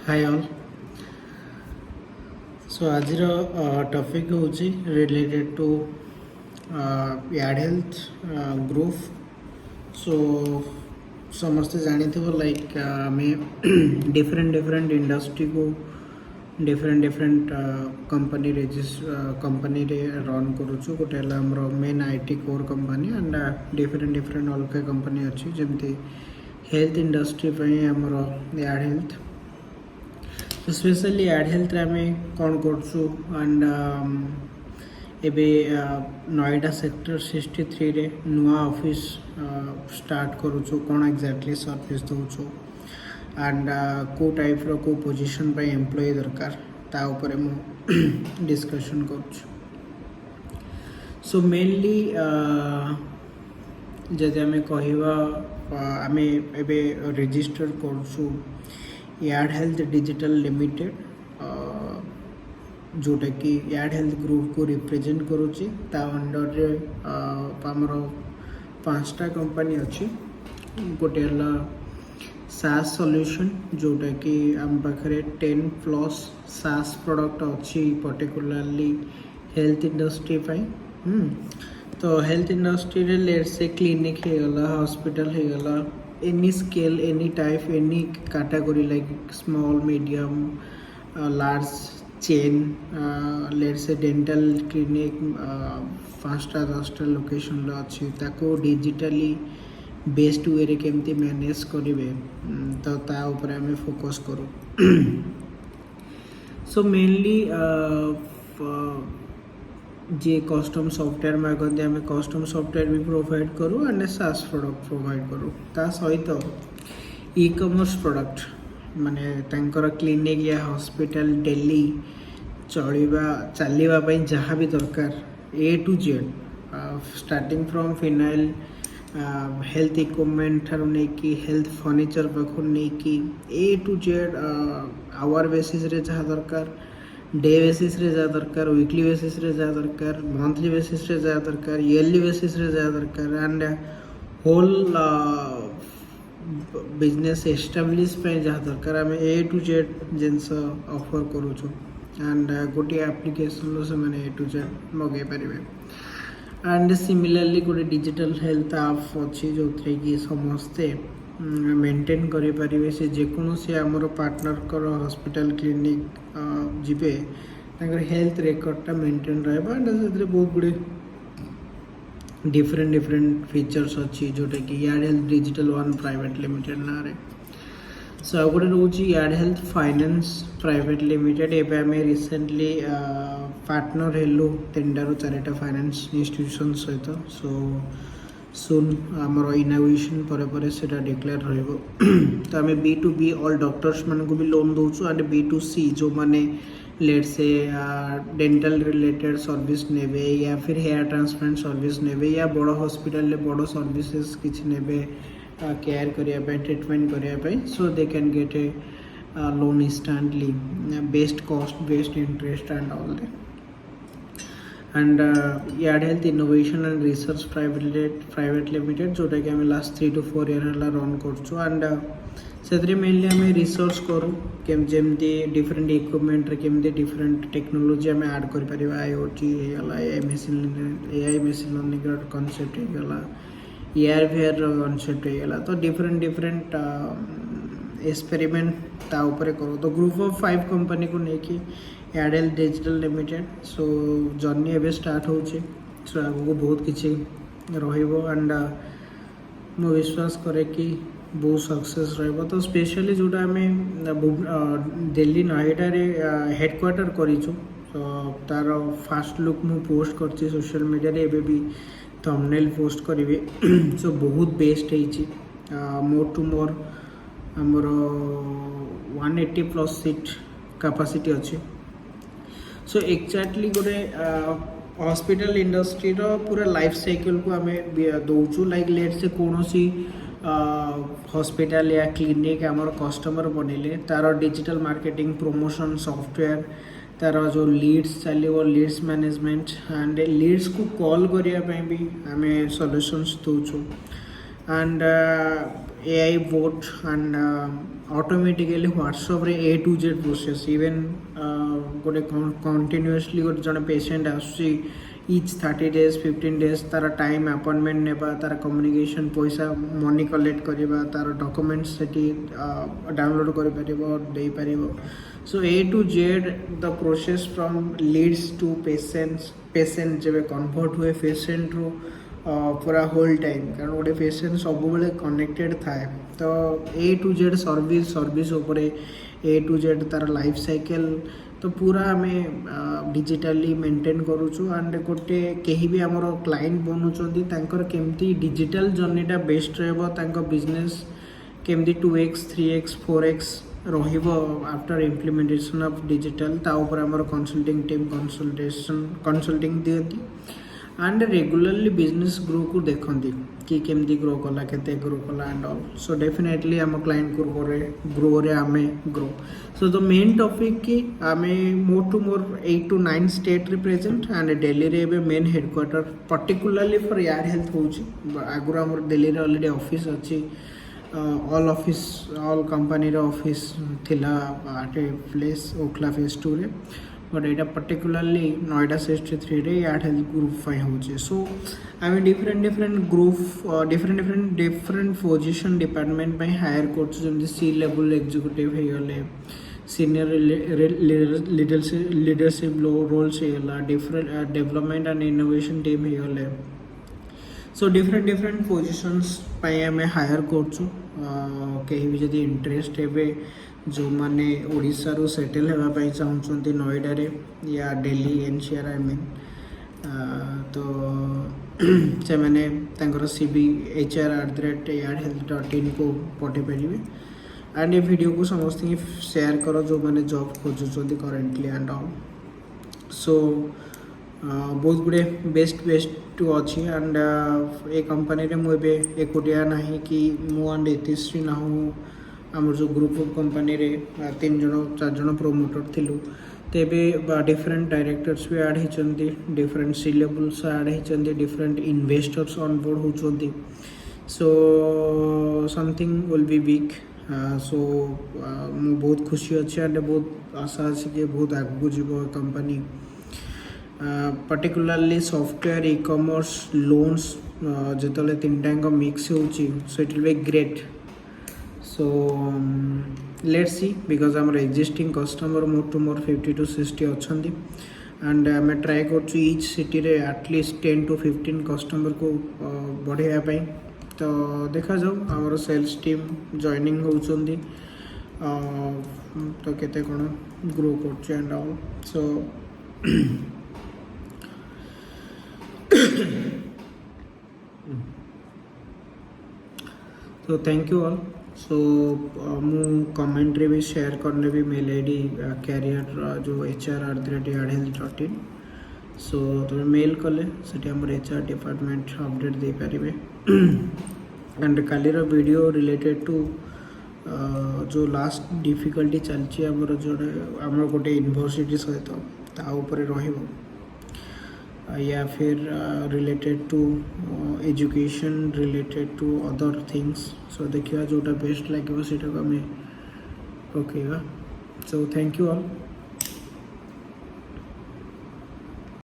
Hi all. So आज topic होची related to yard health group. So समस्ते जानी थो लाइक आमे डिफरेंट इंडस्ट्री को डिफरेंट कंपनी कंपनी रे रन करूछु. गोटे हमर main IT core company and different अलग कंपनी अच्छी जमती हेल्थ इंडस्ट्री पे हमर yard health. Specially yard health रे आमे कौन करछु एंड एबे नोएडा सेक्टर 63 रे नुआ ऑफिस स्टार्ट करूछु. कौन एक्जाक्टली सर्विस दउछु एंड को टाइप रो को पोजीशन पे एम्प्लॉय दरकार ता ऊपर मु डिस्कशन करूछु. सो मेनली जदि आमे कहिबा आमे एबे रजिस्टर करूछु यार्ड हेल्थ डिजिटल लिमिटेड जोटा कि यार्ड हेल्थ ग्रुप को रिप्रेजेंट करुच्ची. ता अंडर रे हमर 5टा कंपनी अच्छी. गोटे हला सास सॉल्यूशन जोटा कि आम पाखरे 10+ सास प्रोडक्ट अच्छी पर्टिकुलरली हेल्थ इंडस्ट्री पाई. तो हेल्थ इंडस्ट्री रे लेट्स से क्लिनिक हे गला, हॉस्पिटल हे गला, any scale, any type, any category like small, medium, large chain, let's say dental clinic 5-10 location ला अच्छी ताको डिजिटली बेस्ट वे रे केमती मैनेज करिवे तो ता ऊपर हमें फोकस करू. सो मेनली जे कस्टम सॉफ्टवेयर मागते आम कस्टम सॉफ्टवेयर भी प्रोवाइड करूँ एंड सास प्रोडक्ट प्रोवाइड करूँ. ता सहित ई कॉमर्स प्रोडक्ट माने तांकर क्लिनिक या हॉस्पिटल डेली चलवा जहाँ भी दरकार A to Z starting from phenyl health equipment ठार नहीं कि हेल्थ फर्निचर पाखु नहीं कि A to Z our basis रे जहाँ दरकार, डे बेसिस रे जा दरकार, वीकली बेसिस रे जा दरकार, मंथली बेसिस रे जा दरकार, ईयरली बेसिस रे जा दरकार एंड होल बिजनेस एस्टाब्लिश पे जा दरकार आम A to Z जिनस ऑफर करूछु. एंड गोटे एप्लिकेशन से मैंने A to Z मगे पारे. एंड सिमिलरली गोटे डिजिटल हेल्थ ऐप अच्छी जो कि समस्ते मेंटेन करें से जेकोसी आमर पार्टनर कर हॉस्पिटल क्लिनिक जीवे हेल्थ रेकर्डटा मेंटेन रहा. एंड से बहुत गुड़े डिफरेंट फीचर्स अच्छी जोटा कि yard health digital one private limited ना रे. सो आ गोटे रोच yard health finance private limited. एबे आमे रिसेंटली पार्टनर हेलु 3-4 फाइनेंस इंस्टीट्यूशन सहित. सो सुन आमर इनागुरेशन पर सेटा डिक्लेयर रहिबो. तो आम B2B ऑल डॉक्टर्स मान को भी लोन दौचु एंड B2C जो माने let's say dental related service नेबे या फिर हेयर ट्रांसप्लांट सर्विस नेबे या बड़ हॉस्पिटल ले बड़ सर्विसेज किछ नेबे केयर करिया पे ट्रीटमेंट करिया पे. So they can get a loan instantly best cost best interest and all that. And yard health innovation and research private limited जोटा कि आम लास्ट 3 to 4 year है रन कर. एंड से मेनली आम रिसर्च करूँ जमती डिफरेंट इक्विपमेंट केमती डिफरेंट टेक्नोलोजी आम ऐड कर IoT होगा, AI मेसीन लर्निंग कनसेप्ट होगा, AR/VR कनसेप्ट होगा. तो डिफरेंट एक्सपेरिमेंट ता ऊपर करूँ. तो ग्रुप ऑफ 5 कंपनी को लेकिन यार्ड हेल्थ डिजिटल लिमिटेड. सो जर्नी एवं स्टार्ट हो. सो आगू बहुत किसी एंड मु विश्वास करे कि बहुत सक्सेस रहिबो. तो स्पेशली जोटा आम दिल्ली नोएडा रे हेडक्वार्टर करूँ. तो तार फास्ट लुक मु पोस्ट कर सोशल मीडिया रे एबे भी थंबनेल पोस्ट करी. सो बहुत बेस्ट है. मोर टू मोर आमर 180+ सीट कैपेसिटी अच्छी. सो एक्जाक्टली गोटे हॉस्पिटल इंडस्ट्री रो पूरा लाइफ साइकिल को आम दौचु. लाइक लेट से कौन सी हॉस्पिटल या क्लिनिक आमर कस्टमर बनइले तार डिजिटल मार्केटिंग प्रमोशन सॉफ्टवेयर तार जो लीड्स चलो लीड्स मैनेजमेंट एंड लीड्स को कॉल करने भी आम सॉल्यूशंस दौचु. And AI bot and automatically WhatsApp रे A to Z process even गोटे continuously गोटे जन patient आसुची each 30 days 15 days तार टाइम अपॉइंटमेंट नेबा तार कम्युनिकेशन पैसा मनी कलेक्ट करबा तार डॉक्यूमेंट्स सेठी डाउनलोड करि परिबो देई परिबो so A to Z the process from leads to patient जब कन्वर्ट हुए पेशेंट रू पूरा होल टाइम कारण गोटे पेशेंट सब बेले कनेक्टेड थाए तो A to Z सर्विस उपरे A to Z तार लाइफ साइकिल तो पूरा आम डिजिटली मेंटेन करूँ एंड गोटे कहीं भी आमर क्लाइंट बनूर केमती डिजिटल जर्नीटा बेस्ट रहा बिजनेस केमती 2x 3x 4x after implementation of digital ताऊपर आमर कंसल्टिंग टीम कंसल्टिंग दिखती एंड रेगुलरली बिजनेस ग्रो को देखती कि केमती ग्रो कला केते ग्रो कला एंड ऑल सो डेफिनेटली आम क्लाइंट को ग्रो रे आमे grow so the main topic कि आमे more to more 8 to 9 state represent and Delhi रे एबे मेन हेडक्वार्टर पर्टिकुलरली फॉर यार हेल्थ होची आगुरा हमर दिल्ली रे ऑलरेडी ऑफिस अछि ऑल कंपनी रे ऑफिस थिला आटे प्लेस ओखला फेज 2 रे बट यहाँ पर्टिकुलरली नोएडा 63 रे YardHealth ग्रुप फाइ होचे सो आम different group different position department पे हायर कर सी लेवल एग्जीक्यूटिव हो गले सीनियर लीडरशिप रोल्स होगा different development and innovation team हो गले सो डिफरेंट पोजिशंस पे आम हायर कर कहीं भी जदि इंटरेस्ट है जो माने ओडिशा रो सेटल होगा चाहते नोएडा रे या दिल्ली एनसीआर आई मीन तो से मैंने CV HR@yardhealth.in को पठे पारे एंड ये वीडियो को समस्त शेयर करो जो मैंने जॉब खोजुंट करेन्टली एंड ऑल सो बहुत गुड़े बेस्ट अच्छी एंड ए कंपनी रे मुझे एकुटिया ना कि मु एंड इतिश्री ना हूँ आम जो ग्रुप ऑफ कंपनी रे 3 जन 4 जन प्रोमोटर थिलु तेबे डिफरेंट डायरेक्टर्स भी ऐड होती डिफरेंट सी लेवल्स ऐड होती डिफरेंट इन्वेस्टर्स ऑन बोर्ड होती so something will be big so मु बहुत खुशी अच्छे एंड बहुत आशा अच्छी कि बहुत आगू जीव company particularly software e-commerce loans जिते 3टाक मिक्स होची so it will be great so let's see because our existing customer more to more 50 to 60 अच्छी and आम ट्राए कर each city रे at least 10 to 15 कस्टमर को बढ़ाई तो देखा जाऊ आमर सेल्स टीम जॉइनिंग होती तो केते कौन ग्रो कर and all so so thank you all सो मु कमेंट्री भी शेयर करने भी मेल आई डी कैरियर जो HR@yardhealth.in सो तुम मेल कले से HR डिपार्टमेंट अपडेट दे पारे एंड कालीर वीडियो रिलेटेड टू जो लास्ट डिफिकल्टी चलची आमर जो आमर गोटे यूनिवर्सिटी सहित ता ऊपर रहिबो या फिर related to education related to other things so देखिए जोटा बेस्ट लगे सीटा को आम पकेगा सो थैंक यू ऑल।